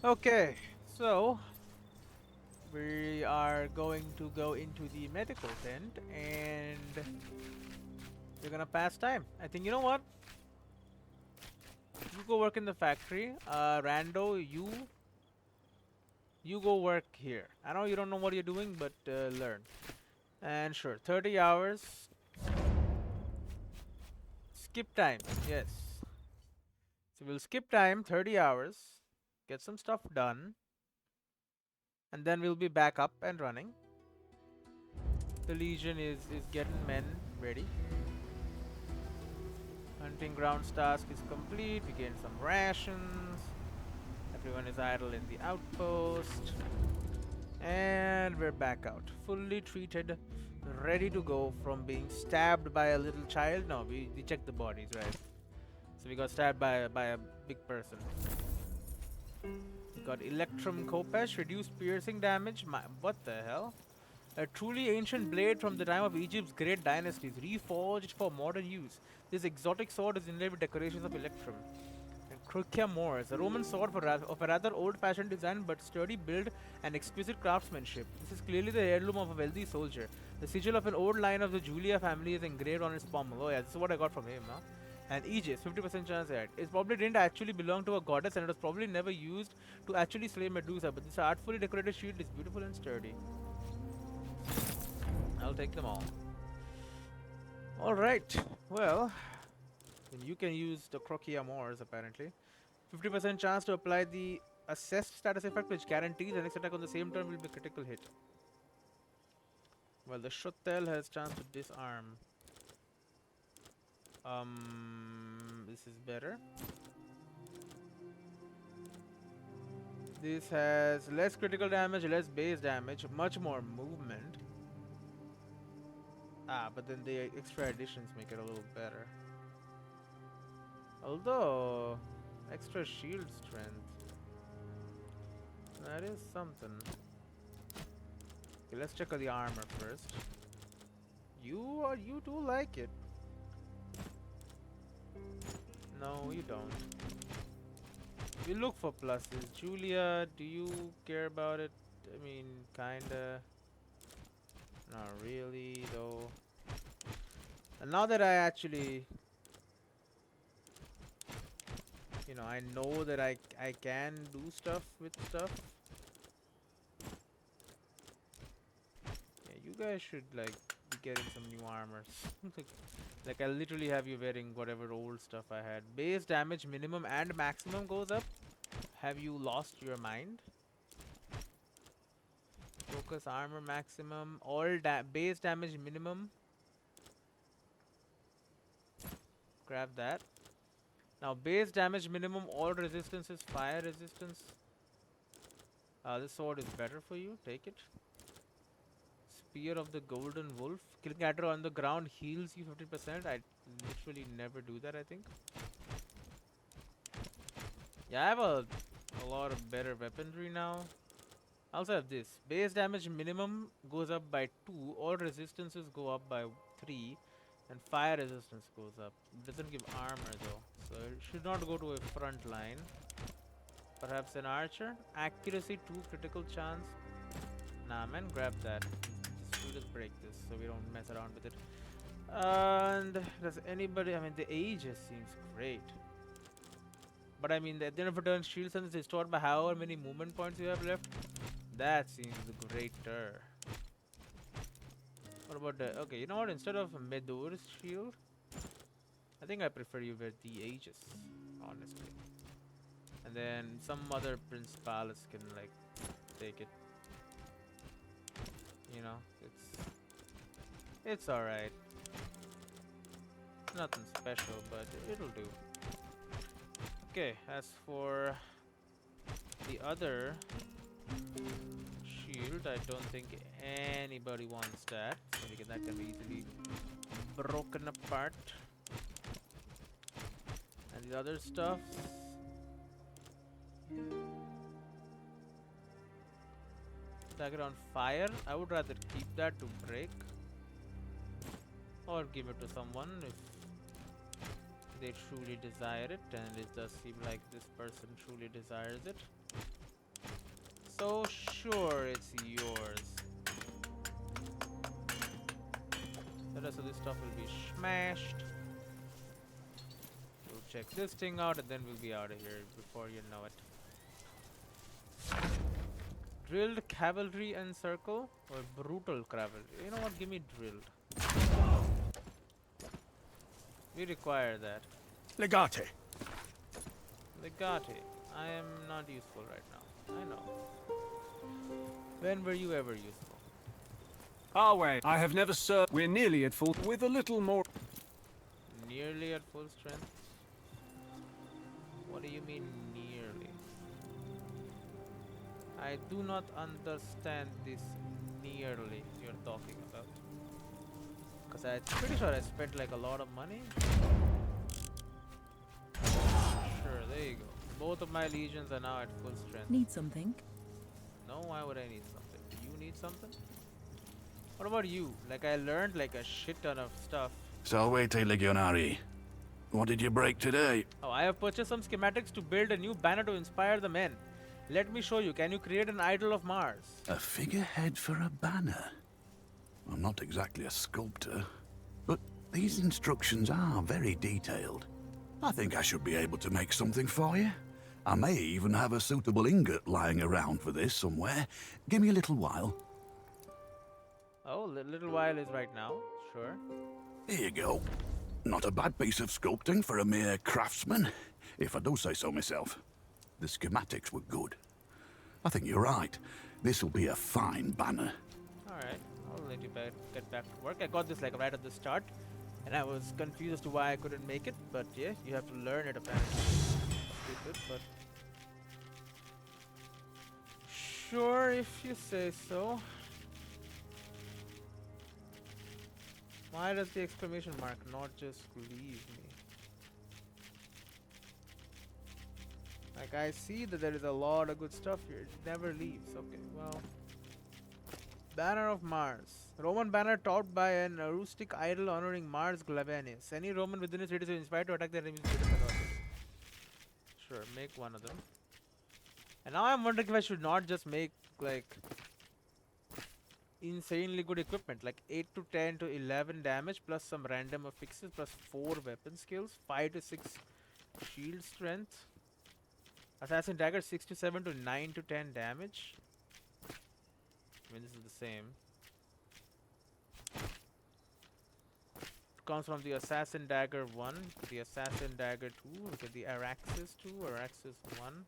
Okay, so we are going to go into the medical tent and we're gonna pass time. I think you know what? You go work in the factory. Rando, you go work here. I know you don't know what you're doing, but learn. And sure, 30 hours. Skip time. Yes. So we'll skip time 30 hours, get some stuff done, and then we'll be back up and running. The Legion is getting men ready. Hunting grounds task is complete. We gain some rations. Everyone is idle in the outpost. And we're back out. Fully treated, ready to go from being stabbed by a little child. No, we checked the bodies, right? So we got stabbed by a big person. We got Electrum Kopesh, reduced piercing damage. What the hell? A truly ancient blade from the time of Egypt's great dynasties, reforged for modern use. This exotic sword is inlaid with decorations of Electrum. And Crucia Mors, a Roman sword of a rather old-fashioned design but sturdy build and exquisite craftsmanship. This is clearly the heirloom of a wealthy soldier. The sigil of an old line of the Julia family is engraved on its pommel. Oh yeah, this is what I got from him, huh? And Aegis, 50% chance that it probably didn't actually belong to a goddess and it was probably never used to actually slay Medusa, but this artfully decorated shield is beautiful and sturdy. I'll take them all. Alright, well, then you can use the Crocia Mors apparently. 50% chance to apply the assessed status effect, which guarantees the next attack on the same turn will be a critical hit. Well, the Shotel has chance to disarm. This is better. This has less critical damage, less base damage, much more movement. Ah, but then the extra additions make it a little better. Although, extra shield strength. That is something. Okay, let's check out the armor first. You do like it. No, you don't. We look for pluses. Julia, do you care about it? I mean, kinda. Not really, though. And now that I actually, I know that I can do stuff with stuff. Yeah, you guys should like be getting some new armors. Like I literally have you wearing whatever old stuff I had. Base damage minimum and maximum goes up. Have you lost your mind? Focus armor maximum. Base damage minimum. Grab that. Now base damage minimum. All resistance is fire resistance. This sword is better for you. Take it. Spear of the Golden Wolf. Killing at her on the ground heals you 50%. I literally never do that, I think. Yeah, I have a lot of better weaponry now. I also have this. Base damage minimum goes up by 2. All resistances go up by 3. And fire resistance goes up. It doesn't give armor though. So it should not go to a front line. Perhaps an archer. Accuracy 2, critical chance. Nah man, grab that. We'll just break this so we don't mess around with it. And does anybody, I mean the Aegis seems great. But I mean, at the end of a turn, shield sense is restored by however many movement points you have left. That seems greater. What about the... Okay, you know what? Instead of Medur's shield, I think I prefer you wear the Aegis, honestly. And then some other Principalis can, like, take it. You know, it's alright. Nothing special, but it'll do. Okay, as for the other shield, I don't think anybody wants that. So that can be easily broken apart. And the other stuff. Target on fire. I would rather keep that to break. Or give it to someone if they truly desire it. And it does seem like this person truly desires it. So sure it's yours. The rest of this stuff will be smashed. We'll check this thing out and then we'll be out of here before you know it. Drilled cavalry and circle or brutal cavalry? You know what? Give me drilled. We require that. Legate. Legate. I am not useful right now. I know. When were you ever useful? Our way. I have never served. We're nearly at full. With a little more. Nearly at full strength? What do you mean nearly? I do not understand this nearly you're talking about. Because I'm pretty sure I spent like a lot of money. Sure, there you go. Both of my legions are now at full strength. Need something? No, why would I need something? Do you need something? What about you? Like I learned like a shit ton of stuff. Salvete Legionari. What did you break today? Oh, I have purchased some schematics to build a new banner to inspire the men. Let me show you. Can you create an idol of Mars? A figurehead for a banner? I'm not exactly a sculptor, but these instructions are very detailed. I think I should be able to make something for you. I may even have a suitable ingot lying around for this somewhere. Give me a little while. Oh, little while is right now. Sure. Here you go. Not a bad piece of sculpting for a mere craftsman, if I do say so myself. The schematics were good. I think you're right. This will be a fine banner. Alright, I'll let you get back to work. I got this like right at the start, and I was confused as to why I couldn't make it, but yeah, you have to learn it apparently. Stupid, but... Sure, if you say so. Why does the exclamation mark not just leave me? Like, I see that there is a lot of good stuff here. It never leaves. Okay, well. Banner of Mars. Roman banner topped by an rustic idol honoring Mars Glavenus. Any Roman within its radius is inspired to attack their enemies with different weapons. Sure, make one of them. And now I'm wondering if I should not just make, like, insanely good equipment. Like 8 to 10 to 11 damage plus some random affixes plus 4 weapon skills. 5 to 6 shield strength. Assassin dagger 6 to 7 to 9 to 10 damage. I mean, this is the same. It comes from the Assassin Dagger 1, the Assassin Dagger 2, look at the Araxis 2, Araxis 1.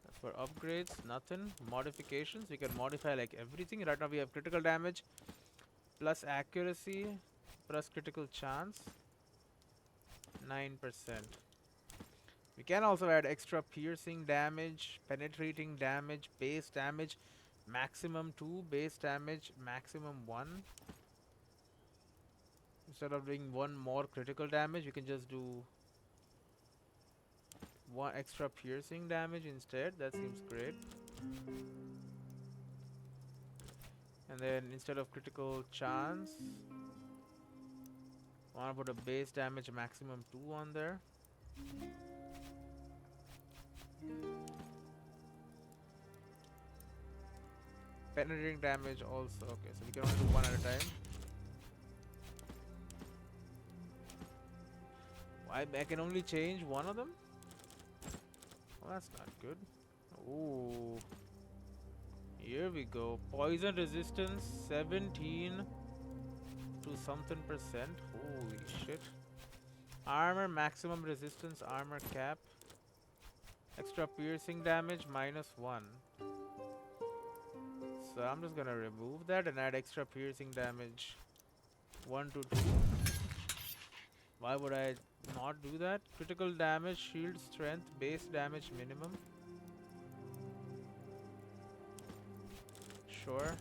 That's for upgrades, nothing. Modifications, we can modify like everything. Right now we have critical damage, plus accuracy, plus critical chance, 9%. We can also add extra piercing damage, penetrating damage, base damage, maximum 2, base damage, maximum 1. Instead of doing 1 more critical damage, we can just do 1 extra piercing damage instead. That seems great. And then instead of critical chance, I want to put a base damage maximum 2 on there. Penetrating damage also. Okay, so we can only do 1 at a time. I can only change 1 of them? Well, that's not good. Ooh. Here we go. Poison resistance 17 to something percent. Holy shit. Armor maximum resistance, armor cap. Extra piercing damage -1. So I'm just gonna remove that and add extra piercing damage 1 to 2. Why would I not do that? Critical damage, shield strength, base damage minimum. Sure.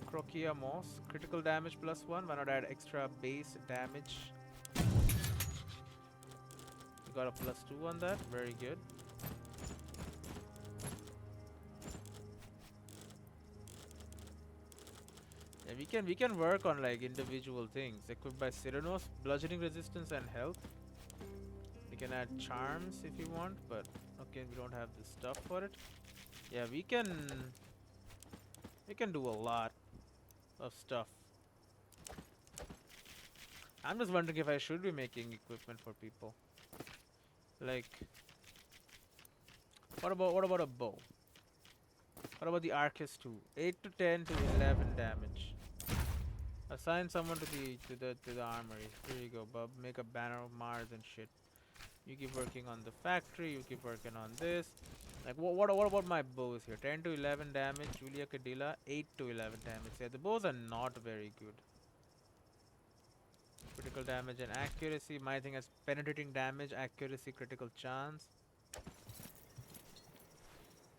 Crocia Moss, critical damage +1. Why not add extra base damage? We got a +2 on that. Very good. Yeah, we can work on like individual things. Equipped by Cyranos, bludgeoning resistance and health. can add charms if you want, but okay, we don't have the stuff for it. Yeah, we can do a lot of stuff. I'm just wondering if I should be making equipment for people. Like, what about a bow? What about the Arcus 2? 8 to 10 to 11 damage. Assign someone to the armory. Here you go, bub. Make a banner of Mars and shit. You keep working on the factory. You keep working on this. Like, what about my bows here? 10 to 11 damage. Julia Cadilla. 8 to 11 damage. Yeah, the bows are not very good. Critical damage and accuracy. My thing has penetrating damage, accuracy, critical chance.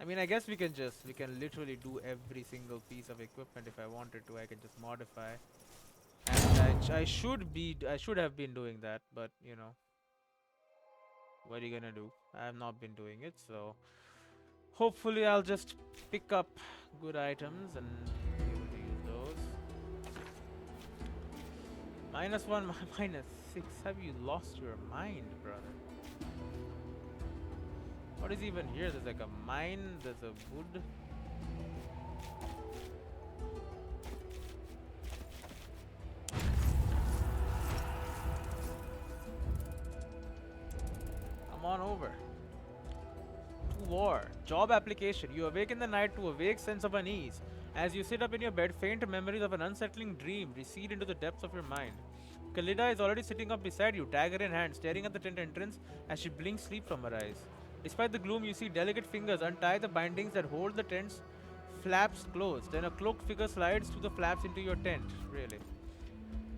I mean, I guess we can literally do every single piece of equipment if I wanted to. I can just modify. And I should have been doing that, but you know, what are you gonna do? I have not been doing it, so hopefully I'll just pick up good items and be able to use those. -1, -6. Have you lost your mind, brother? What is even here? There's like a mine, there's a wood. Come on over. To war. Job application. You awake in the night to a vague sense of unease. As you sit up in your bed, faint memories of an unsettling dream recede into the depths of your mind. Kalida is already sitting up beside you, dagger in hand, staring at the tent entrance as she blinks sleep from her eyes. Despite the gloom, you see delicate fingers untie the bindings that hold the tent's flaps closed. Then a cloaked figure slides through the flaps into your tent. Really.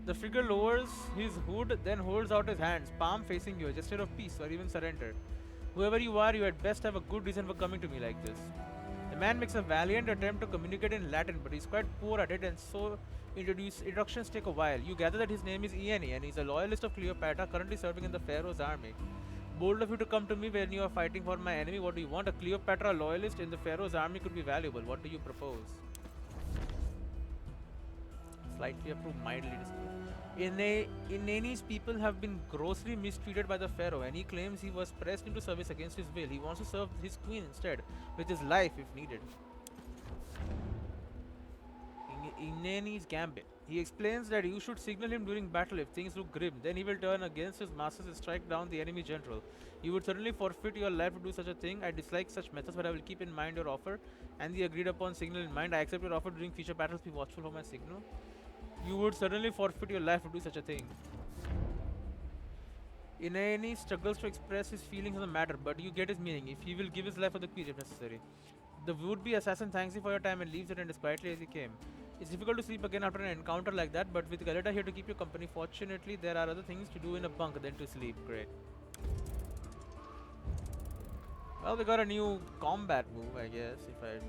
The figure lowers his hood, then holds out his hands, palm facing you, a gesture of peace or even surrender. Whoever you are, you at best have a good reason for coming to me like this. The man makes a valiant attempt to communicate in Latin, but he's quite poor at it, and so introductions take a while. You gather that his name is Iene, and he's a loyalist of Cleopatra, currently serving in the Pharaoh's army. Bold of you to come to me when you are fighting for my enemy. What do you want? A Cleopatra loyalist in the Pharaoh's army could be valuable. What do you propose? Slightly approved, mildly disapproved. Inani's people have been grossly mistreated by the Pharaoh, and he claims he was pressed into service against his will. He wants to serve his queen instead, with his life if needed. Inani's gambit. He explains that you should signal him during battle if things look grim. Then he will turn against his masters and strike down the enemy general. You would certainly forfeit your life to do such a thing. I dislike such methods, but I will keep in mind your offer and the agreed upon signal in mind. I accept your offer during future battles. Be watchful for my signal. You would certainly forfeit your life to do such a thing. Inani struggles to express his feelings on the matter, but you get his meaning. If he will give his life for the queen if necessary. The would-be assassin thanks you for your time and leaves the tent as quietly as he came. It's difficult to sleep again after an encounter like that, but with Galeta here to keep you company, fortunately there are other things to do in a bunk than to sleep. Great. Well, we got a new combat move, I guess. If I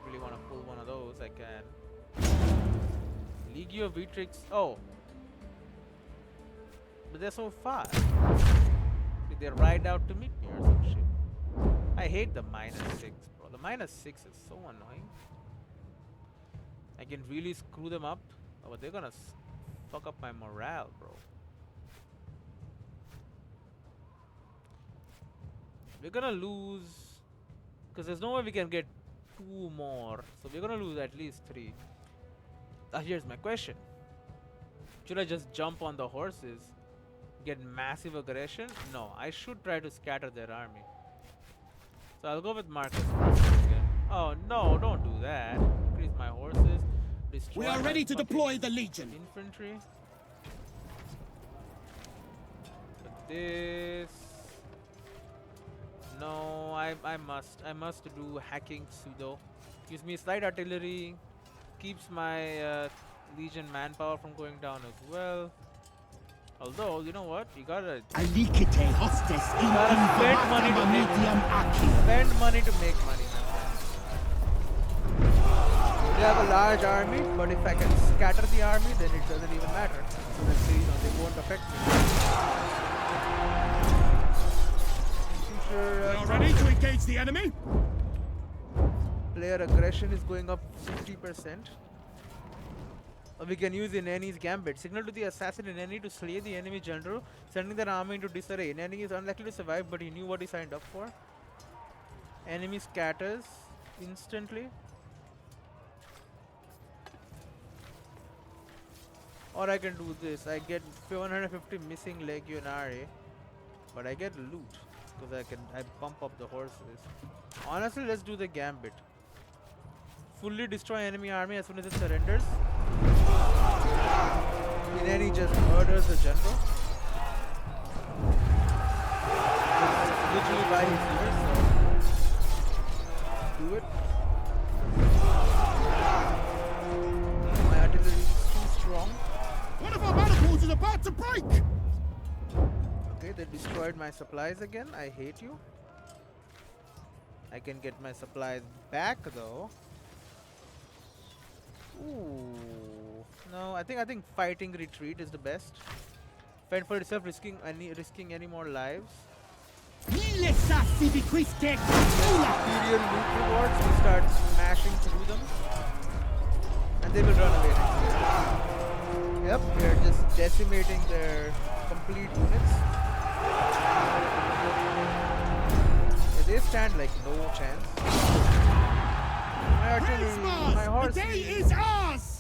really want to pull one of those, I can. Legio Vitrix. Oh. But they're so fast. Did they ride out to meet me or some shit? I hate the -6, bro. The -6 is so annoying. I can really screw them up, but they're gonna fuck up my morale, bro. We're gonna lose, because there's no way we can get 2 more, so we're gonna lose at least 3. Here's my question. Should I just jump on the horses, get massive aggression? No, I should try to scatter their army. So I'll go with Marcus again. Oh no, don't do that. Increase my horses. Destroy. We are ready to deploy the Legion. Infantry. But this. No, I must do hacking pseudo. Gives me slight artillery. Keeps my Legion manpower from going down as well. Although, you know what? You gotta Alicite hostes in spend money to make money, my friend. They have a large army, but if I can scatter the army, then it doesn't even matter. So then they won't affect me. We are ready to engage the enemy. Player aggression is going up 50%. Or we can use Inani's gambit. Signal to the assassin Inani to slay the enemy general, sending their army into disarray. Inani is unlikely to survive, but he knew what he signed up for. Enemy scatters instantly. Or I can do this. I get 150 missing legionary, but I get loot because I pump up the horses. Honestly, let's do the gambit. Fully destroy enemy army as soon as it surrenders. Inani just murders the general. It's literally by his ears, so do it. My artillery is too strong. One of our manacles is about to break! Okay, they destroyed my supplies again. I hate you. I can get my supplies back though. Ooh. No, I think fighting retreat is the best. Fend for itself, risking any more lives. Mille sassi di queste Imperial loot rewards, we start smashing through them. And they will run away next turn. Yep, we are just decimating their complete units. Yeah, they stand like no chance. My artillery, my horse. The day is ours!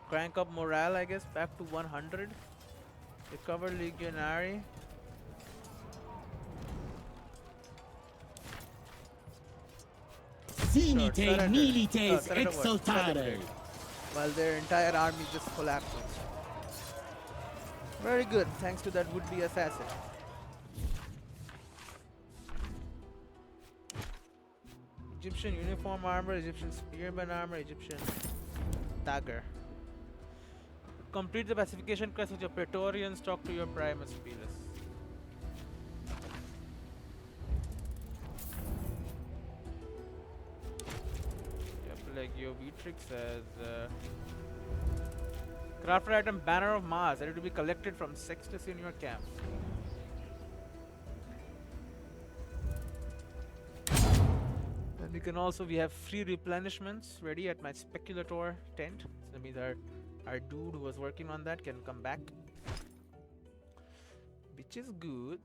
Crank up morale, I guess, back to 100. Recover legionary. Sinite surrender. milites Surrender what? exultare. Surrender. While their entire army just collapses. Very good, thanks to that would-be assassin. Egyptian uniform armor, Egyptian spearman armor, Egyptian dagger. Complete the pacification quest with your Praetorians, talk to your Primus Pilus. Yep, like your Beatrix says, crafted item Banner of Mars, ready to be collected from Sextus in your camp. And we have free replenishments ready at my speculator tent. So that means our dude who was working on that can come back. Which is good.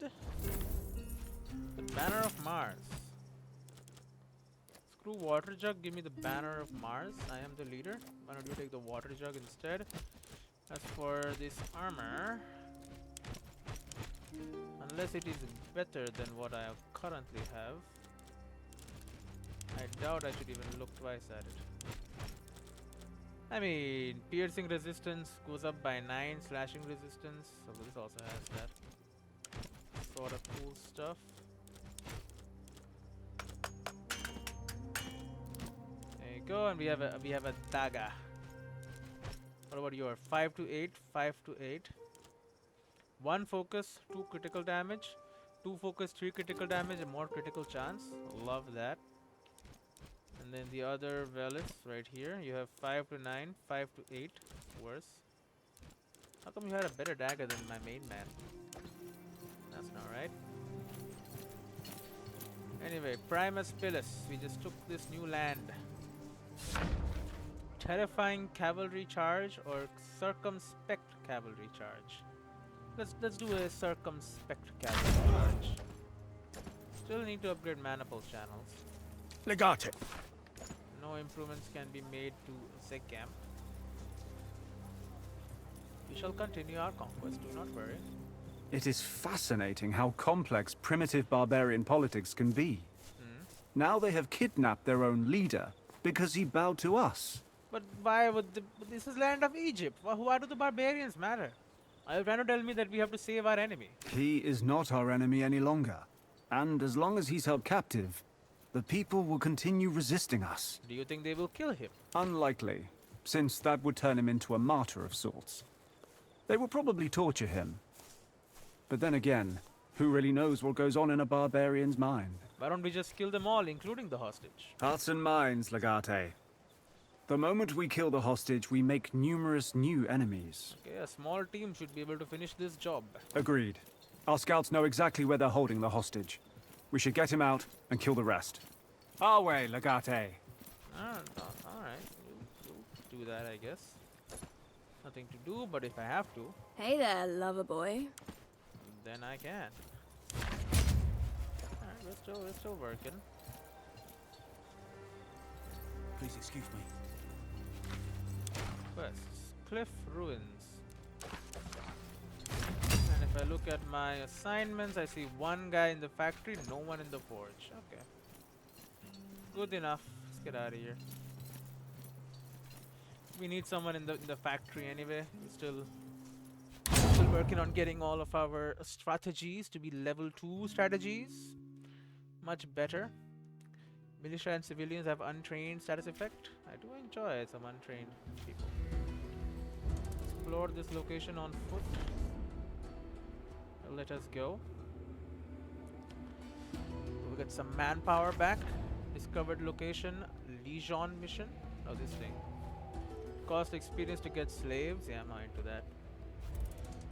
The Banner of Mars. Screw water jug, give me the Banner of Mars. I am the leader. Why don't you take the water jug instead? As for this armor, unless it is better than what I currently have, I doubt I should even look twice at it. I mean, piercing resistance goes up by 9, slashing resistance, so this also has that sort of cool stuff. There you go, and we have a dagger. What about your 5 to 8, 5 to 8? 1 focus, 2 critical damage, 2 focus, 3 critical damage, and more critical chance. Love that. And then the other Velis right here, you have 5 to 9, 5 to 8, worse. How come you had a better dagger than my main man? That's not right. Anyway, Primus Pilus, we just took this new land. Terrifying cavalry charge or circumspect cavalry charge? Let's do a circumspect cavalry charge. Still need to upgrade maniple channels. Legate. No improvements can be made to Zeg camp. We shall continue our conquest, do not worry. It is fascinating how complex primitive barbarian politics can be. Now they have kidnapped their own leader because he bowed to us. But why would this is land of Egypt? Why do the barbarians matter? Are you trying to tell me that we have to save our enemy? He is not our enemy any longer. And as long as he's held captive, the people will continue resisting us. Do you think they will kill him? Unlikely, since that would turn him into a martyr of sorts. They will probably torture him. But then again, who really knows what goes on in a barbarian's mind? Why don't we just kill them all, including the hostage? Hearts and minds, Legate. The moment we kill the hostage, we make numerous new enemies. Okay, a small team should be able to finish this job. Agreed. Our scouts know exactly where they're holding the hostage. We should get him out and kill the rest. Our way, Legate. Alright, do that, I guess. Nothing to do, but if I have to, Hey there, lover boy. then I can. Alright, we're still working. Please excuse me. Quests. Cliff Ruins. And if I look at my assignments, I see one guy in the factory, no one in the forge. Okay. Good enough. Let's get out of here. We need someone in the factory anyway. We're still working on getting all of our strategies to be level 2 strategies. Much better. Militia and civilians have untrained status effect. I do enjoy some untrained people. Explore this location on foot. Let us go. We'll get some manpower back. Discovered location, Legion mission. Oh, this thing. Cost experience to get slaves. Yeah, I'm not into that.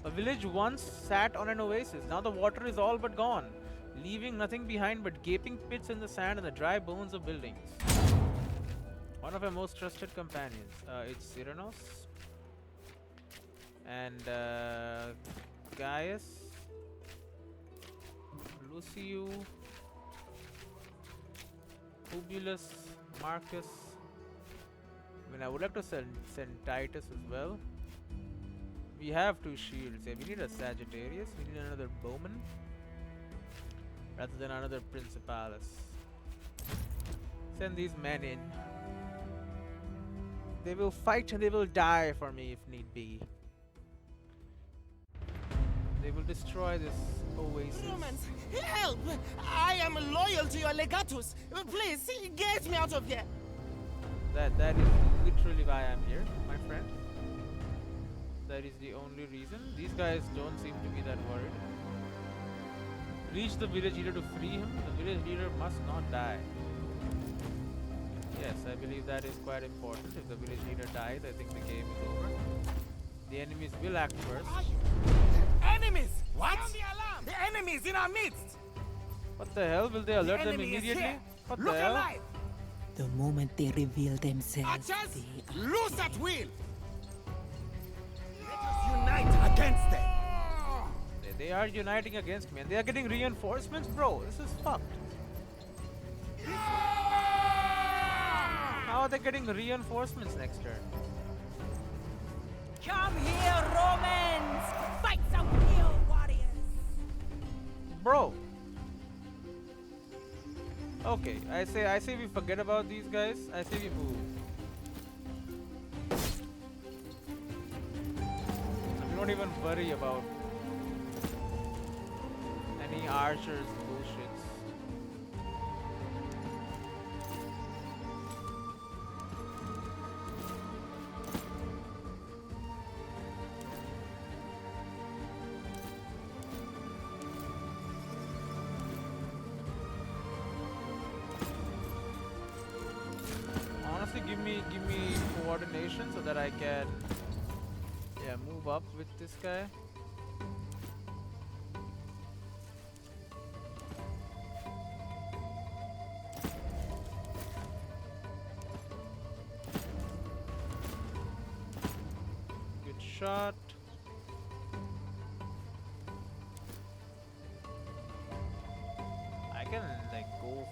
A village once sat on an oasis. Now the water is all but gone, leaving nothing behind but gaping pits in the sand and the dry bones of buildings. One of our most trusted companions. It's Cyrano. And Gaius, Luciu, Publius, Marcus. I mean, I would like to send Titus as well. We have 2 shields. Yeah, we need a Sagittarius. We need another Bowman rather than another Principalis. Send these men in. They will fight and they will die for me if need be. They will destroy this oasis. Romans, help! I am loyal to your Legatus. Please, get me out of here. That is literally why I'm here, my friend. That is the only reason. These guys don't seem to be that worried. Reach the village leader to free him. The village leader must not die. Yes, I believe that is quite important. If the village leader dies, I think the game is over. The enemies will act first. Enemies! What? Sound the alarm! The enemy is in our midst! What the hell? Will they alert them enemy is immediately? here. What Look the hell? alive! The moment they reveal themselves, Archers, they are loose at will! Let us unite against them! They are uniting against me and they are getting reinforcements? Bro, this is fucked. How are they getting reinforcements next turn? Come here, Romans! Fight some real warriors! Bro. Okay, I say we forget about these guys. I say we move. We don't even worry about any archers bullshits. Honestly, give me coordination so that I can move up with this guy. Good shot. I can like go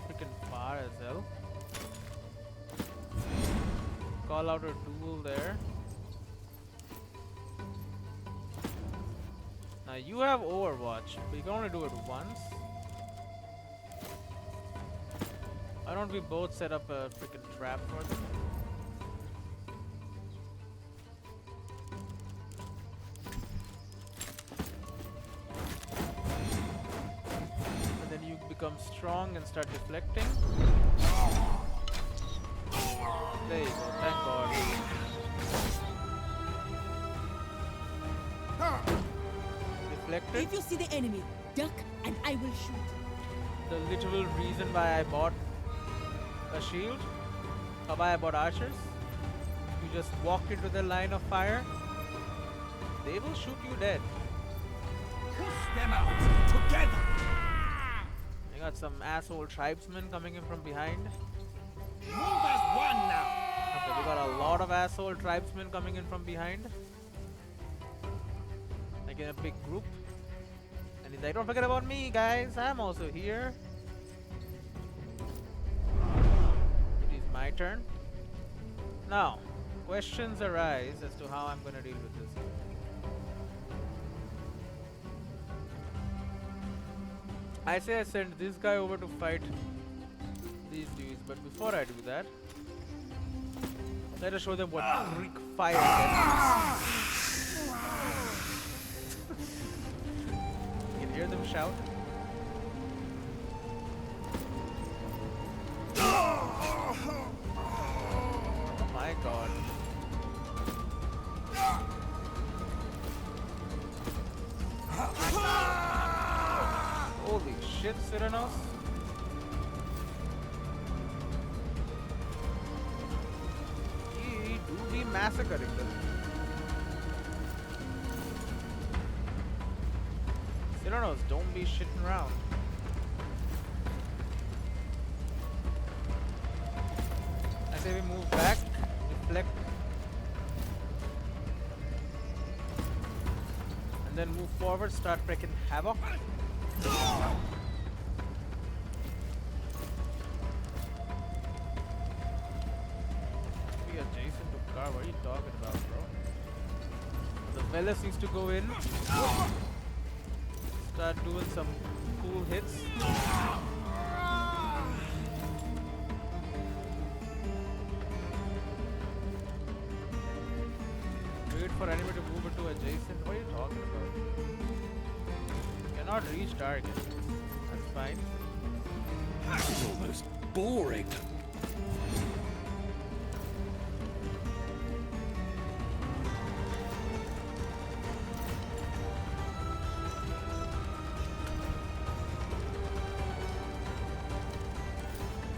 freaking far as hell. Call out a duel there. Now you have Overwatch, but you can only do it once. Why don't we both set up a freaking trap for them? And then you become strong and start deflecting. There you go, thank God. Deflected. If you see the enemy, duck and I will shoot. The literal reason why I bought a shield, or why I bought archers. You just walk into the line of fire, they will shoot you dead. Push them out together. I got some asshole tribesmen coming in from behind. Move as one now. Okay, we got a lot of asshole tribesmen coming in from behind. Like in a big group. And he's like, don't forget about me, guys. I'm also here. It is my turn. Now, questions arise as to how I'm gonna deal with this. I say I send this guy over to fight these dudes, but before I do that, let us show them what Greek fire does. You can hear them shout. Oh my god. Holy shit, Cyranos. He do be massacring them. Cyranos, don't be shitting around. I say we move back, deflect, and then move forward, start wreaking havoc. Be adjacent to car, what are you talking about, bro? The Velas needs to go in, start doing some cool hits. Wait for enemy to move into adjacent. What are you talking about? Cannot reach target. That's fine. It's almost boring.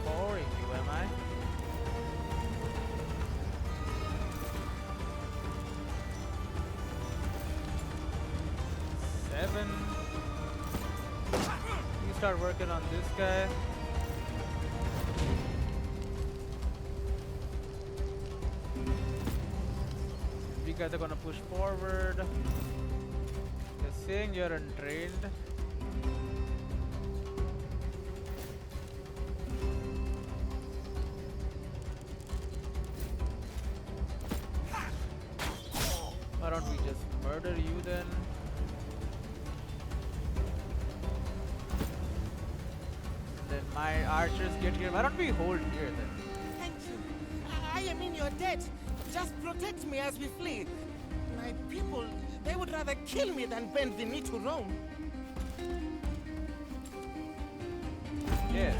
Boring you, am I? Seven. You start working on this guy. You guys are gonna push forward. They're saying you're untrained. Why don't we just murder you then? Then my archers get here. Why don't we hold here then? Thank you. I am in your debt. Just protect me as we flee. My people, they would rather kill me than bend the knee to Rome. Yes,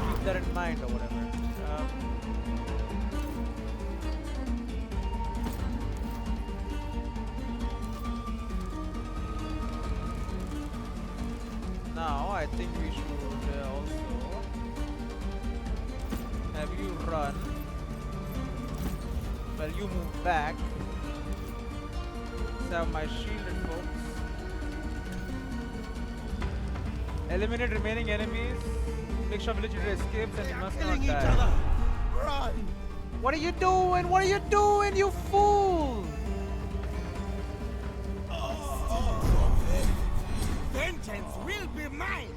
keep that in mind or whatever. Now I think we should also have you run while you move back. Let's have my shielded folks. Eliminate remaining enemies. Make sure village leader escapes and he must not die. Run! What are you doing? What are you doing, you fool? Vengeance will be mine!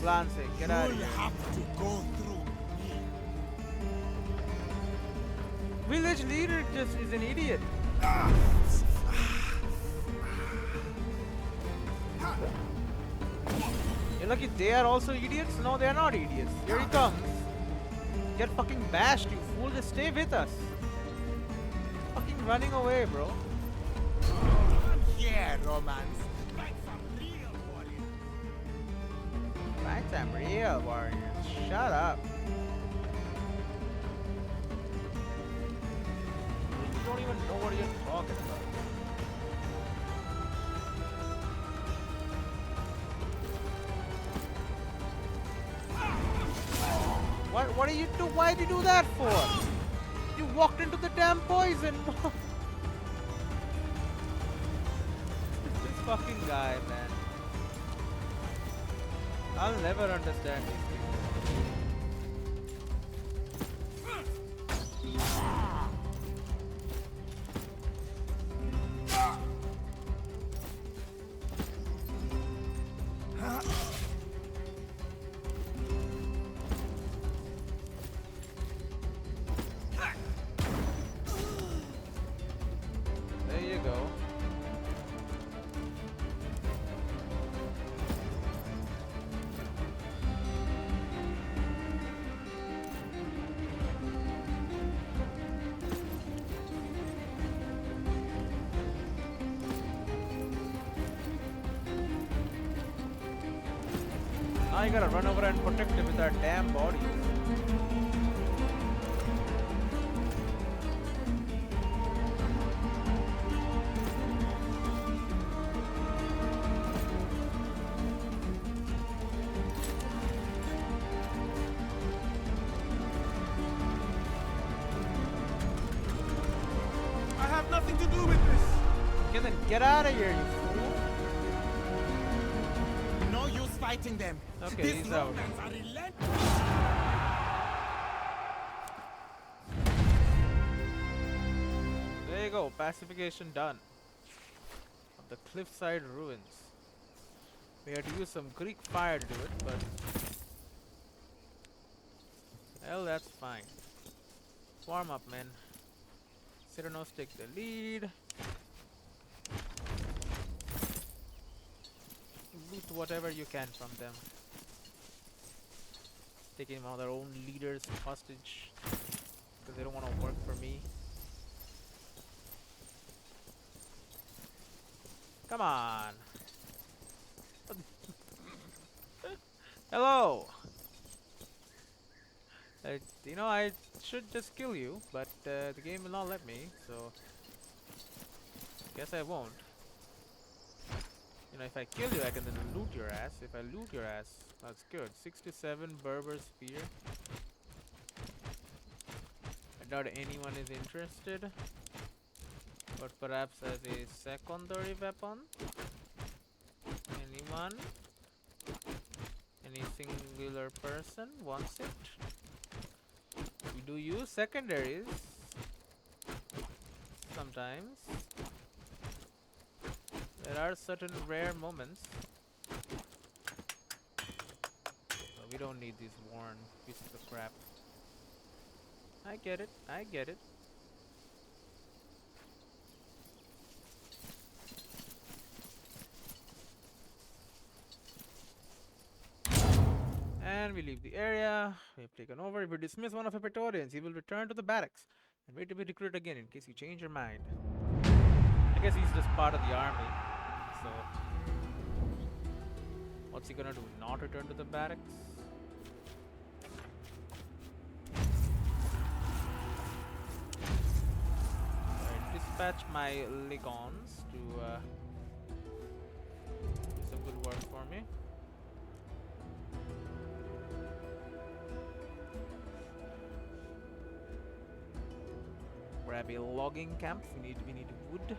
Glancing, get out of You'll here. have to go through me. Village leader just is an idiot. You're lucky they are also idiots? No, they are not idiots. Here he comes. Get fucking bashed, you fool. Just stay with us. Fucking running away, bro. Yeah, Romans. Like some real warriors. Find some real warriors. Shut up. You don't even know what you're talking about. What do you do? Why did you do that for? You walked into the damn poison. This fucking guy, man. I'll never understand these people. There you go. Now you gotta run over and protect it with our damn bodies. I have nothing to do with this. Okay, then get out of here, you fool. No use fighting them. Okay, These he's out. Romans are relentless. There you go, pacification done. Of the cliffside ruins. We had to use some Greek fire to do it, but well, that's fine. Warm up, men. Cyrano's take the lead. Loot whatever you can from them. Taking all their own leaders hostage because they don't want to work for me. Come on. Hello. You know, I should just kill you, but the game will not let me, so guess I won't. You know, if I kill you, I can then loot your ass. If I loot your ass, that's good. 67 Berber Spear. I doubt anyone is interested, but perhaps as a secondary weapon. Anyone? Any singular person wants it? We do use secondaries sometimes. There are certain rare moments. But we don't need these worn pieces of crap. I get it. I get it. And we leave the area. We have taken over. If we dismiss one of our Praetorians, he will return to the barracks and wait to be recruited again in case you change your mind. I guess he's just part of the army. So, what's he gonna do? Not return to the barracks? Alright, dispatch my Legons to do some good work for me. Grab a logging camp. We need wood.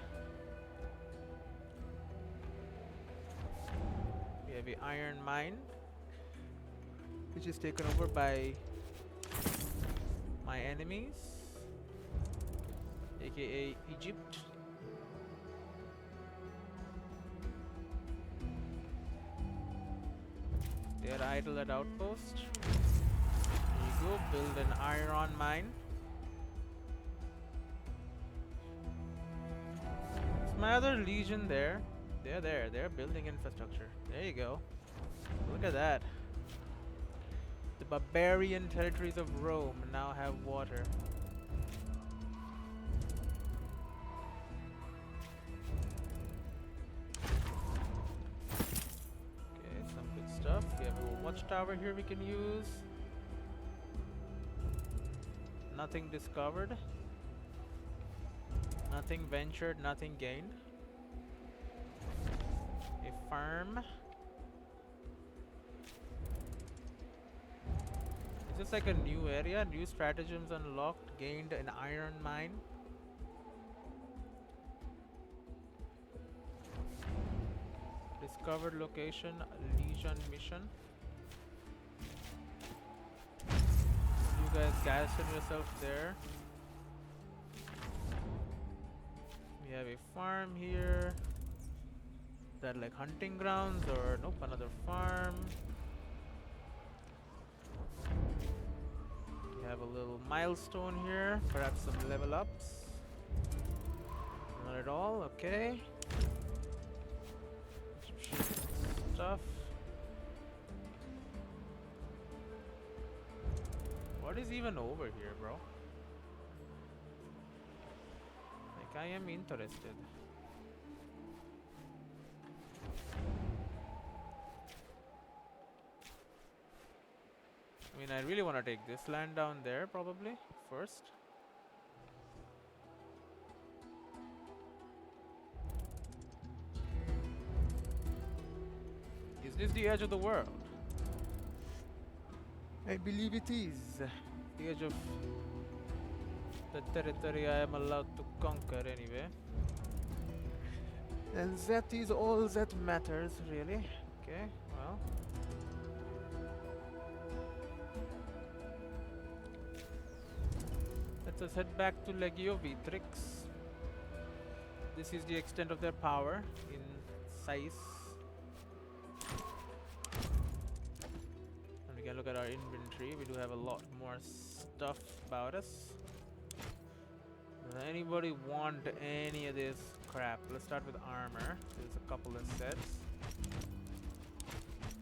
We have a iron mine, which is taken over by my enemies, aka Egypt. They are idle at outpost. There you go. Build an iron mine. My other legion there. They're there. They're building infrastructure. There you go. Look at that. The barbarian territories of Rome now have water. Okay, some good stuff. We have a watchtower here we can use. Nothing discovered. Nothing ventured, nothing gained. A farm. Is this like a new area? New stratagems unlocked, gained an iron mine. Discovered location, Legion mission. guys garrison yourself there. We have a farm here. That like hunting grounds or nope, another farm. We have a little milestone here, perhaps some level ups. Not at all, okay. Stuff. What is even over here, bro? Like, I am interested. I mean, I really want to take this land down there, probably, first. Is this the edge of the world? I believe it is. The edge of the territory I am allowed to conquer anyway. And that is all that matters, really. Okay, well. Let us head back to Legio Vitrix. This is the extent of their power in size. And we can look at our inventory. We do have a lot more stuff about us. Does anybody want any of this crap? Let's start with armor. There's a couple of sets.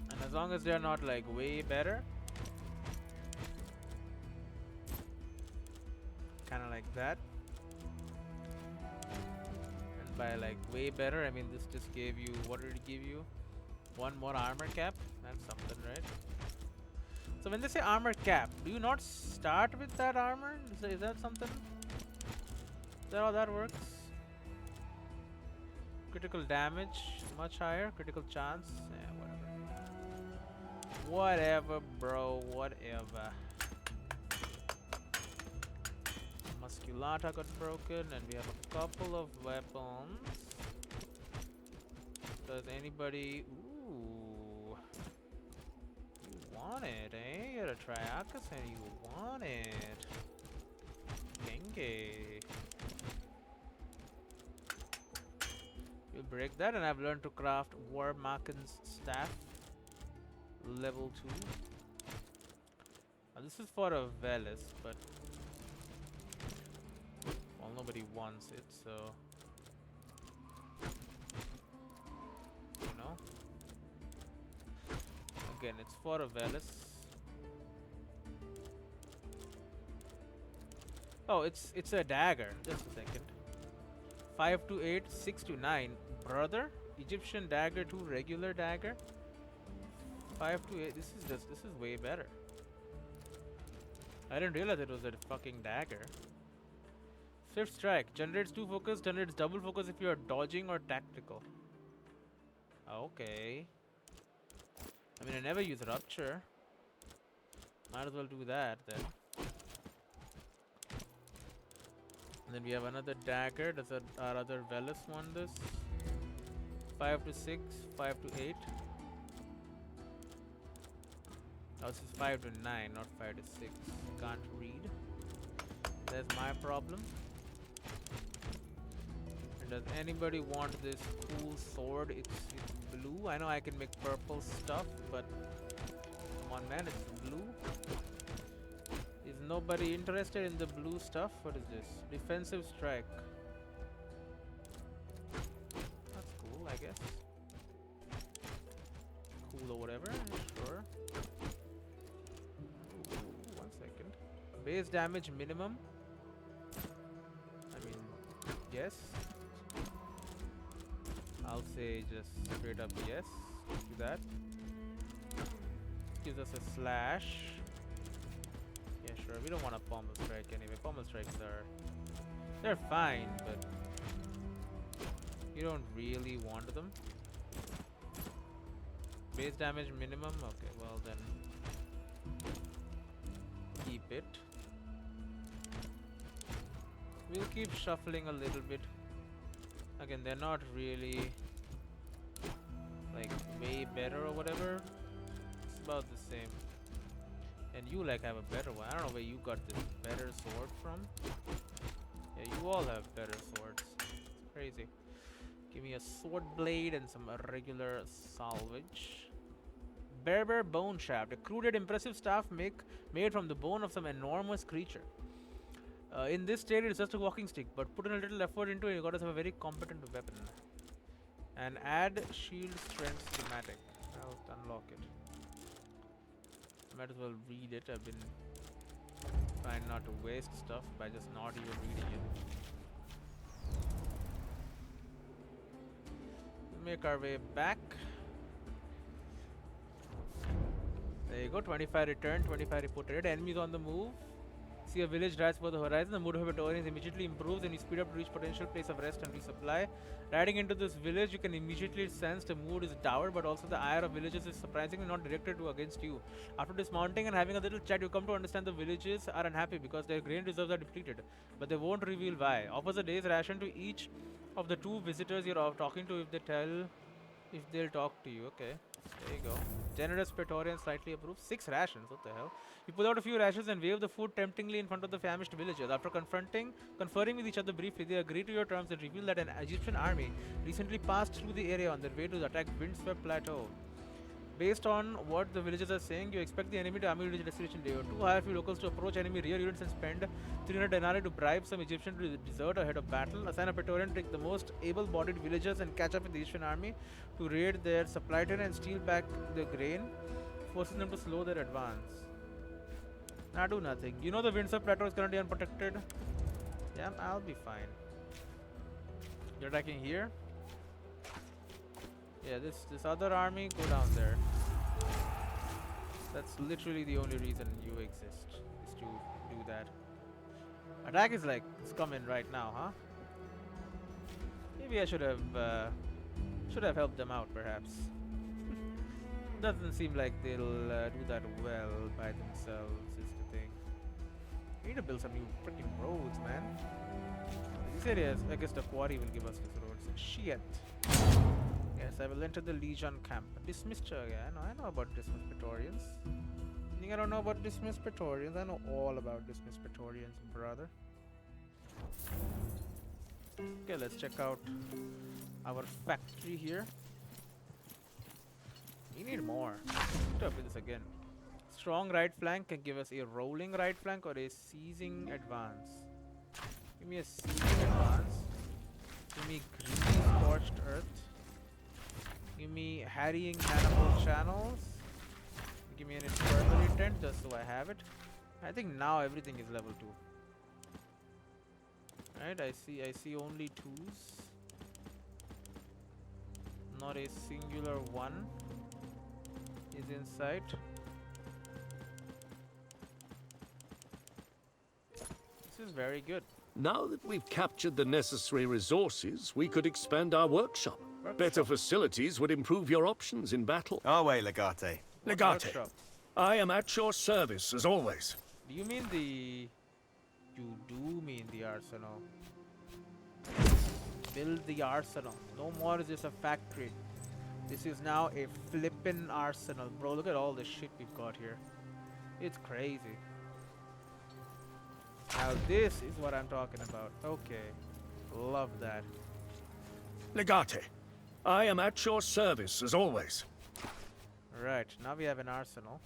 And as long as they're not like way better, kind of like that. And by like way better, I mean this just gave you, what did it give you? One more armor cap? That's something, right? So when they say armor cap, do you not start with that armor? Is that something? Is that how that works? Critical damage, much higher. Critical chance, yeah, whatever. Whatever, bro, whatever. Musculata got broken, and we have a couple of weapons. Does anybody... Ooh. You want it, eh? You're a Triarchus and you want it. Genge. We'll break that, and I've learned to craft War Makin's staff. Level 2. Now this is for a Velis, but... well, nobody wants it, so... you know? Again, it's for a Velis. Oh, it's a dagger. Just a second. 5 to 8, 6 to 9. Brother? Egyptian dagger to regular dagger? 5 to 8. This is way better. I didn't realize it was a fucking dagger. Swift strike. Generates 2 focus, generates double focus if you are dodging or tactical. Okay. I mean, I never use rupture. Might as well do that then. And then we have another dagger. Does our other Velis want this? 5 to 6, 5 to 8. Oh, this is 5 to 9, not 5 to 6. Can't read. That's my problem. And does anybody want this cool sword? It's blue. I know I can make purple stuff, but come on, man, it's blue. Is nobody interested in the blue stuff? What is this? Defensive strike. That's cool, I guess. Cool or whatever, sure. Ooh, 1 second. Base damage minimum. I mean, yes. I'll say just straight up yes to that. Gives us a slash. Yeah, sure. We don't want a pommel strike anyway. Pommel strikes they're fine, but you don't really want them. Base damage minimum. Okay, well then keep it. We'll keep shuffling a little bit. Again, they're not really like way better or whatever. It's about the same. And you like have a better one. I don't know where you got this better sword from. Yeah, you all have better swords. It's crazy. Give me a sword blade and some regular salvage. Berber bone shaft, a crude impressive staff made from the bone of some enormous creature. In this state, it's just a walking stick, but put in a little effort into it, you got to have a very competent weapon. And add shield strength schematic. I'll unlock it. Might as well read it. I've been trying not to waste stuff by just not even reading it. We'll make our way back. There you go, 25 return, 25 reported. Enemies on the move. See a village rise for the horizon. The mood of Praetorians immediately improves and you speed up to reach potential place of rest and resupply. Riding into this village, you can immediately sense the mood is dour, but also the ire of villagers is surprisingly not directed against you. After dismounting and having a little chat, you come to understand the villagers are unhappy because their grain reserves are depleted, but they won't reveal why. Offers a day's ration to each of the 2 visitors you're talking to if they'll talk to you. Okay, there you go. Generous Praetorian slightly approved. 6 rations, what the hell? You pull out a few rations and wave the food temptingly in front of the famished villagers. After conferring with each other briefly, they agree to your terms and reveal that an Egyptian army recently passed through the area on their way to attack Windswept Plateau. Based on what the villagers are saying, you expect the enemy to army reach destination day or 2. Hire a few locals to approach enemy rear units and spend 300 denarii to bribe some Egyptian to desert ahead of battle. Assign a Praetorian to take the most able-bodied villagers and catch up with the Egyptian army to raid their supply train and steal back the grain, forcing them to slow their advance. Nah, do nothing. You know the Windswept Plateau is currently unprotected. Yeah, I'll be fine. You're attacking here? Yeah, this other army, go down there. That's literally the only reason you exist, is to do that. Attack is like, it's coming right now, huh? Maybe I should have helped them out, perhaps. Doesn't seem like they'll do that well by themselves, is the thing. We need to build some new freaking roads, man. These areas, I guess the quarry will give us these roads. Shit. Yes, I will enter the Legion camp. Dismissed again. I know about dismissed Praetorians. You think I don't know about dismissed Praetorians? I know all about dismissed Praetorians, brother. Okay, let's check out our factory here. We need more. Let's do this again. Strong right flank can give us a rolling right flank or a seizing advance. Give me a seizing advance. Give me green scorched earth. Give me harrying manifold channels. Give me an infirmary tent just so I have it. I think now everything is level 2. Right, I see only 2s. Not a singular one is in sight. This is very good. Now that we've captured the necessary resources, we could expand our workshop. Better facilities would improve your options in battle. Our way, Legate. Legate, Workshop. I am at your service as always. Do you mean the... You do mean the arsenal. Build the arsenal. No more is this a factory. This is now a flippin' arsenal. Bro, look at all the shit we've got here. It's crazy. Now this is what I'm talking about. Okay. Love that. Legate, I am at your service as always. Right, now we have an arsenal.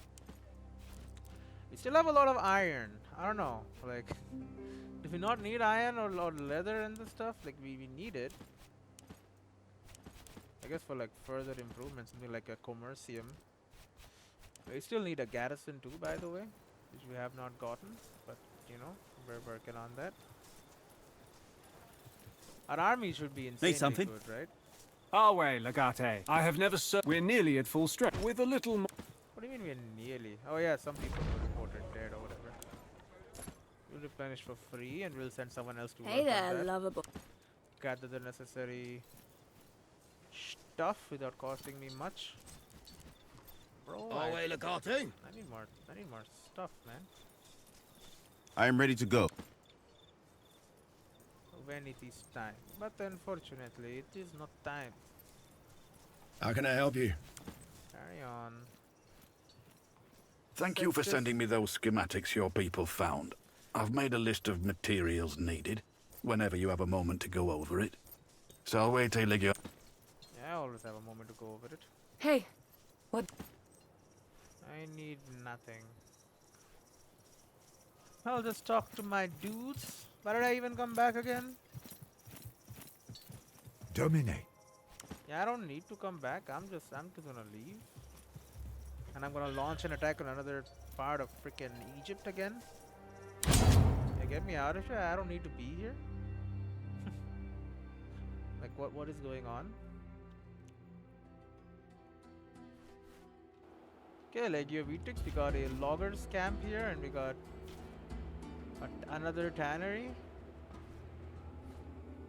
We still have a lot of iron. I don't know, like, do we not need iron or leather and this stuff? Like, we need it. I guess for like further improvements, something like a commercium. We still need a garrison too, by the way, which we have not gotten, but you know, we're working on that. Our army should be insanely good, right? Our way, Legate. I have never We're nearly at full strength. With a little more. What do you mean we're nearly? Oh yeah, some people were reported dead or whatever. We'll replenish for free and we'll send someone else to Hey work on there, that. lovable. Gather the necessary stuff without costing me much. Bro, I Legate. need more stuff, man. I am ready to go. When it is time. But unfortunately, it is not time. How can I help you? Carry on. Thank you for Sexist. sending me those schematics your people found. I've made a list of materials needed, whenever you have a moment to go over it. Salve te legio. Yeah, I always have a moment to go over it. Hey, what? I need nothing. I'll just talk to my dudes. Why did I even come back again? Dominate. Yeah, I don't need to come back. I'm just gonna leave. And I'm gonna launch an attack on another part of freaking Egypt again. Yeah, get me out of here. I don't need to be here. Like what is going on? Okay, Legio Vitix, we got a loggers camp here and we got another tannery.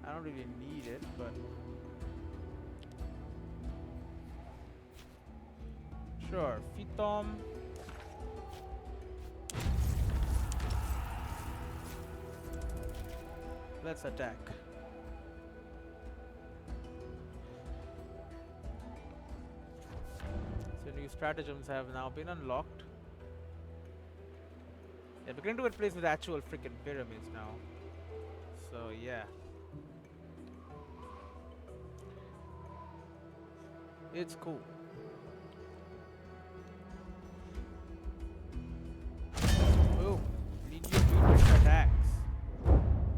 I don't really need it, but sure. Fitom. Let's attack. So new stratagems have now been unlocked. Yeah, we're going to a place with actual freaking pyramids now. So yeah. It's cool. Boom. Need you to attacks.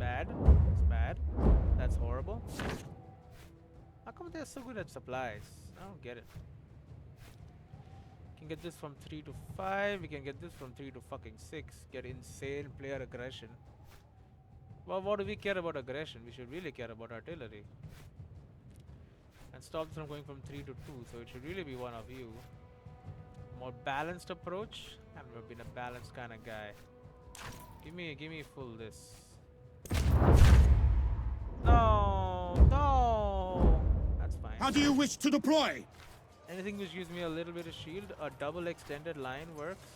Bad. It's bad. That's horrible. How come they're so good at supplies? I don't get it. Can get this from 3 to 5. We can get this from 3 to fucking 6. Get insane player aggression. Well, what do we care about aggression? We should really care about artillery. And stop this from going from 3 to 2. So it should really be one of you. More balanced approach. I've never been a balanced kind of guy. Give me full this. No. That's fine. How do you wish to deploy? Anything which gives me a little bit of shield, a double extended line works.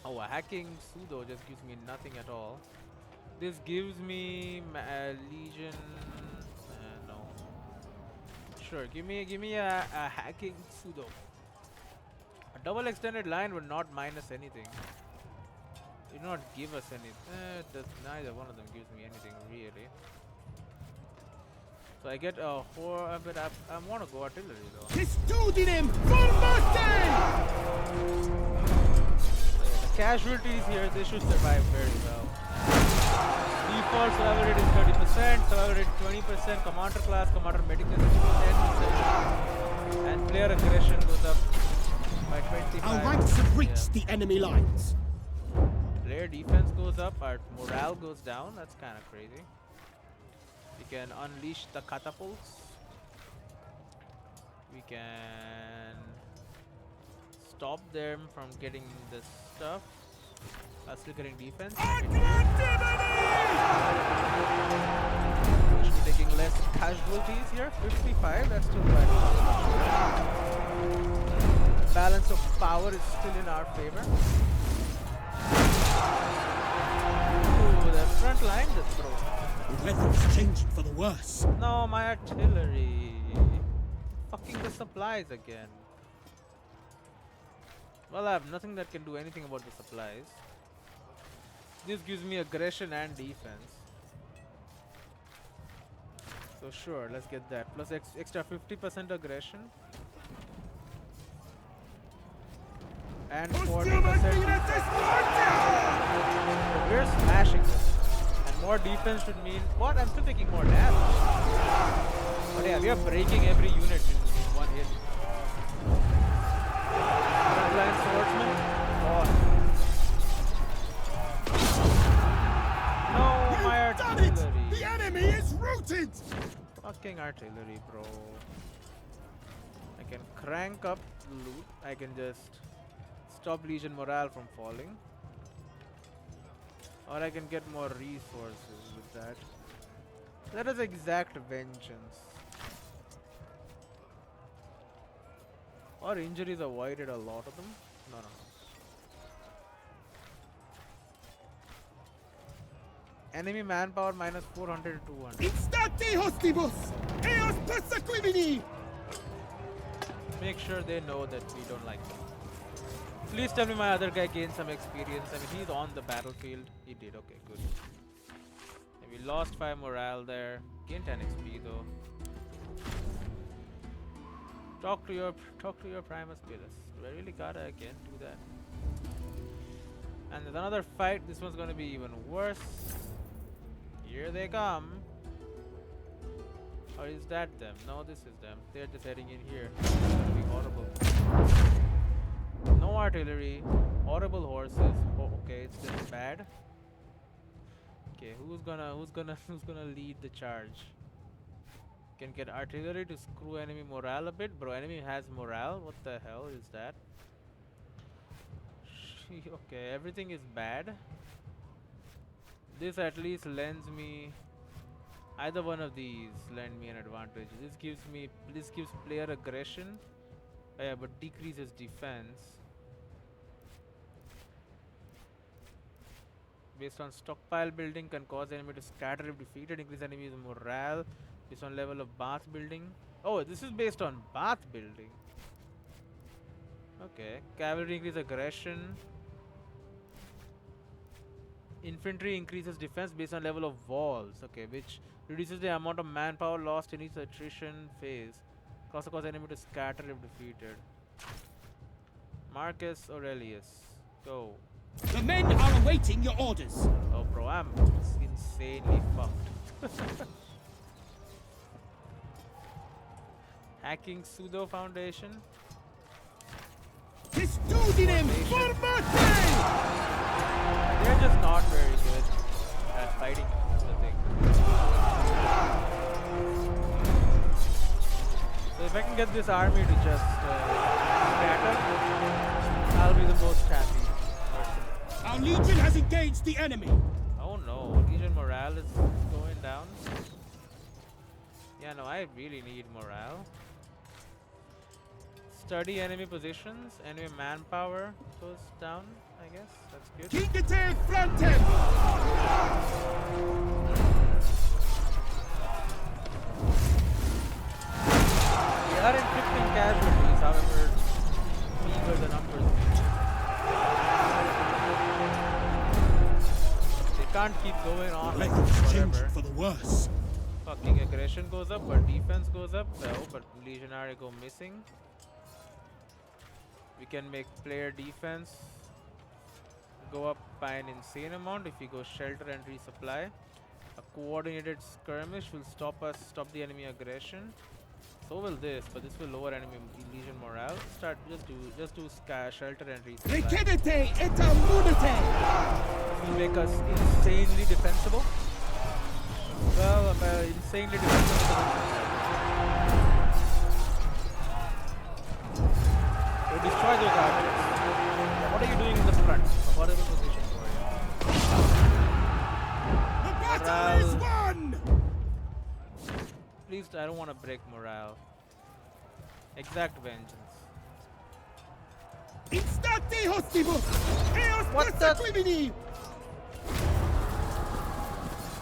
Oh, a hacking pseudo just gives me nothing at all. This gives me legion. No. Sure, give me a hacking pseudo. A double extended line would not minus anything. It not give us anything. Neither one of them gives me anything really. So I get a whore, but I want to go artillery though. Custodinem for mercy! The casualties here, they should survive very well. Default survival rate is 30%, survival rate 20%, commander class, commander medical is 10%, and player aggression goes up by 25%. Our ranks have reached Yeah. the enemy lines. Player defense goes up, our morale goes down. That's kind of crazy. We can unleash the catapults. We can stop them from getting this stuff. Still getting defense. We should be taking less casualties here. 55, that's still quite good. Balance of power is still in our favor. Ooh, the front line just broke. The weather is changing for the worse. No, my artillery. Fucking the supplies again. Well, I have nothing that can do anything about the supplies. This gives me aggression and defense. So sure, let's get that. Plus extra 50% aggression. And 40%. We're smashing this. And more defense should mean... What? I'm still taking more damage. But yeah, we are breaking every unit in one hit. Frontline swordsman. Oh. No, my artillery. The enemy is routed! Fucking artillery, bro. I can crank up loot. I can just stop Legion morale from falling. Or I can get more resources with that. That is exact vengeance. Or injuries avoided, a lot of them. No. Enemy manpower minus 400 to 200. Instate hostibus! Eos persequimini! Make sure they know that we don't like them. Please tell me my other guy gained some experience. I mean, he's on the battlefield. He did. Okay, good. And we lost 5 morale there. Gained 10 XP though. Talk to your Primus Pillars. Do I really gotta again do that? And there's another fight. This one's gonna be even worse. Here they come. Or is that them? No, this is them. They're just heading in here. It's gonna be horrible. No artillery. Horrible horses. Oh, okay, it's just bad. Okay, who's gonna lead the charge? Can get artillery to screw enemy morale a bit. Bro, enemy has morale. What the hell is that? Okay, everything is bad. This at least lends me, either one of these lend me an advantage. This gives player aggression, yeah, but decreases defense. Based on stockpile building, can cause enemy to scatter if defeated. Increase enemy's morale based on level of bath building. Oh, this is based on bath building. Okay, cavalry increase aggression. Infantry increases defense based on level of walls. Okay, which reduces the amount of manpower lost in each attrition phase. Also cause enemy to scatter if defeated. Marcus Aurelius, go. The men are awaiting your orders. Oh, bro, I'm insanely fucked. Hacking pseudo foundation. Custodinem formate! They're just not very good at fighting. That's the thing. So if I can get this army to just scatter, I'll be the most happy person. Our legion has engaged the enemy. Oh no, Legion morale is going down. Yeah, no, I really need morale. Study enemy positions, enemy manpower goes down, I guess. That's good. Kingate frontem! We are inflicting casualties, however meager the numbers. They can't keep going on like this forever. For the worse. Fucking aggression goes up, but defense goes up. No, but legionary go missing. We can make player defense go up by an insane amount if we go shelter and resupply. A coordinated skirmish will stop the enemy aggression. So will this, but this will lower enemy legion morale. Just do shelter and resupply. Rekedete et immunite! This will make us insanely defensible. Well, insanely defensible. Destroy those archers. What are you doing in the front? A horrible position for you. The battle is won! Please, I don't want to break morale. Exact vengeance. Instate hostibus! Eos What's that? persequimini!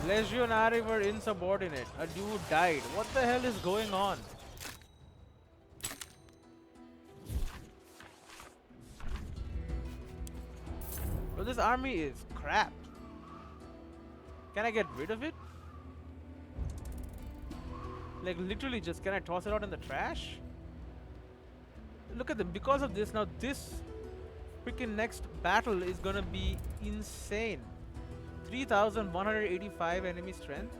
Legionary were insubordinate. A dude died. What the hell is going on? Bro, this army is crap. Can I get rid of it? Like literally just can I toss it out in the trash? Look at them. Because of this, now this freaking next battle is gonna be insane. 3,185 enemy strength.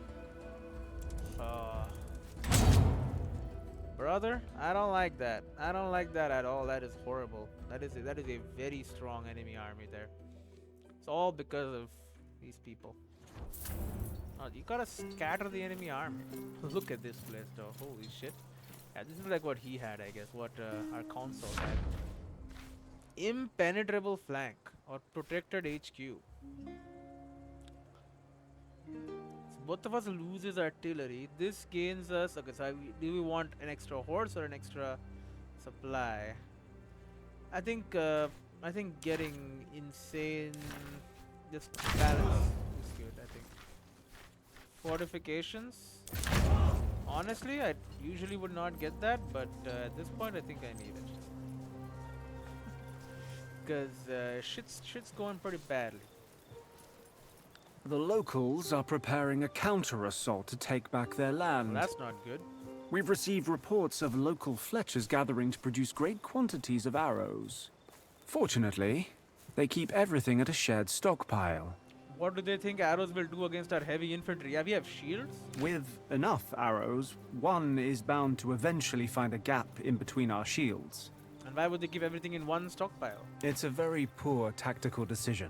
Brother, I don't like that. I don't like that at all. That is horrible. That is a very strong enemy army there. It's all because of these people. Oh, you gotta scatter the enemy army. Look at this place though. Holy shit. Yeah, this is like what he had, I guess. What our console had. Impenetrable flank or protected HQ. Both of us loses artillery. This gains us. Okay, so do we want an extra horse or an extra supply? I think getting insane, just balance is good. I think fortifications. Honestly, I usually would not get that, but at this point, I think I need it. because shit's going pretty badly. The locals are preparing a counter-assault to take back their land. Well, that's not good. We've received reports of local fletchers gathering to produce great quantities of arrows. Fortunately, they keep everything at a shared stockpile. What do they think arrows will do against our heavy infantry? Yeah, we have shields. With enough arrows, one is bound to eventually find a gap in between our shields. And why would they keep everything in one stockpile? It's a very poor tactical decision.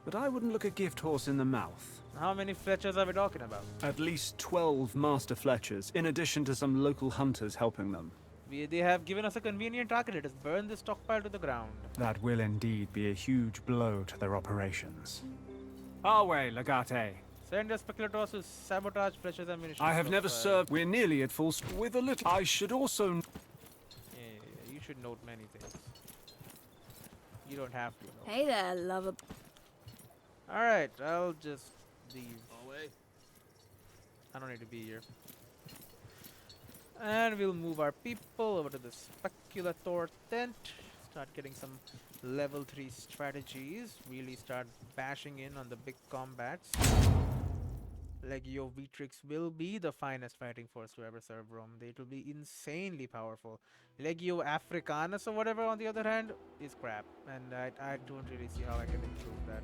But I wouldn't look a gift horse in the mouth. How many fletchers are we talking about? At least 12 master fletchers, in addition to some local hunters helping them. They have given us a convenient target. Let us burn this stockpile to the ground. That will indeed be a huge blow to their operations. Our way, Legate. Send your speculators to sabotage fletchers and ammunition. I have never stockpile. served. We're nearly at full speed. With a little. I should also. Yeah, you should note many things. You don't have to know. Hey there, lover. Alright, I'll just leave. I don't need to be here. And we'll move our people over to the speculator tent. Start getting some level 3 strategies. Really start bashing in on the big combats. Legio Vitrix will be the finest fighting force to ever serve Rome. It will be insanely powerful. Legio Africanus or whatever, on the other hand, is crap. And I don't really see how I can improve that.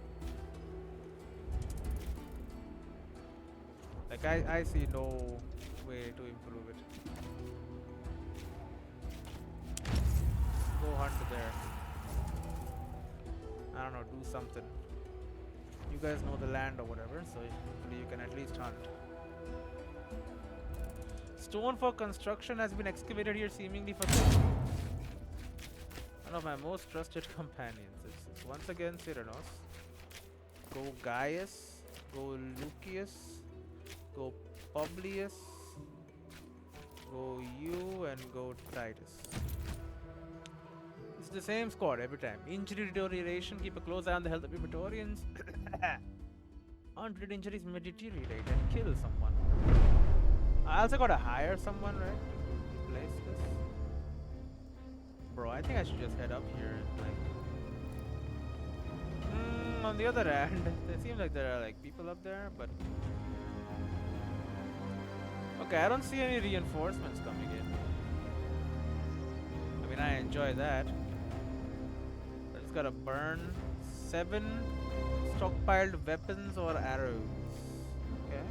Like, I see no way to improve it. Go hunt there. I don't know, do something. You guys know the land or whatever, so hopefully you can at least hunt. Stone for construction has been excavated here seemingly for one of my most trusted companions. It's once again Cyrano's. Go Gaius. Go Lucius. Go Publius. Go you and go Titus. It's the same squad every time. Injury deterioration, keep a close eye on the health of your Praetorians. Untreated injuries may deteriorate and kill someone. I also gotta hire someone, right, to replace this. Bro, I think I should just head up here and like... on the other hand, it seems like there are like people up there, but... Okay, I don't see any reinforcements coming in. I mean, I enjoy that. I just gotta burn 7 stockpiled weapons or arrows. Okay.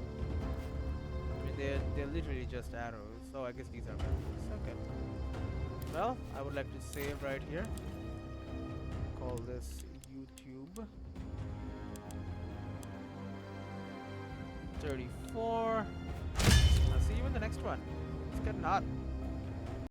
I mean, they're literally just arrows, so I guess these are weapons. Okay. Well, I would like to save right here. Call this YouTube. 34. I'll see you in the next one. It's getting hot.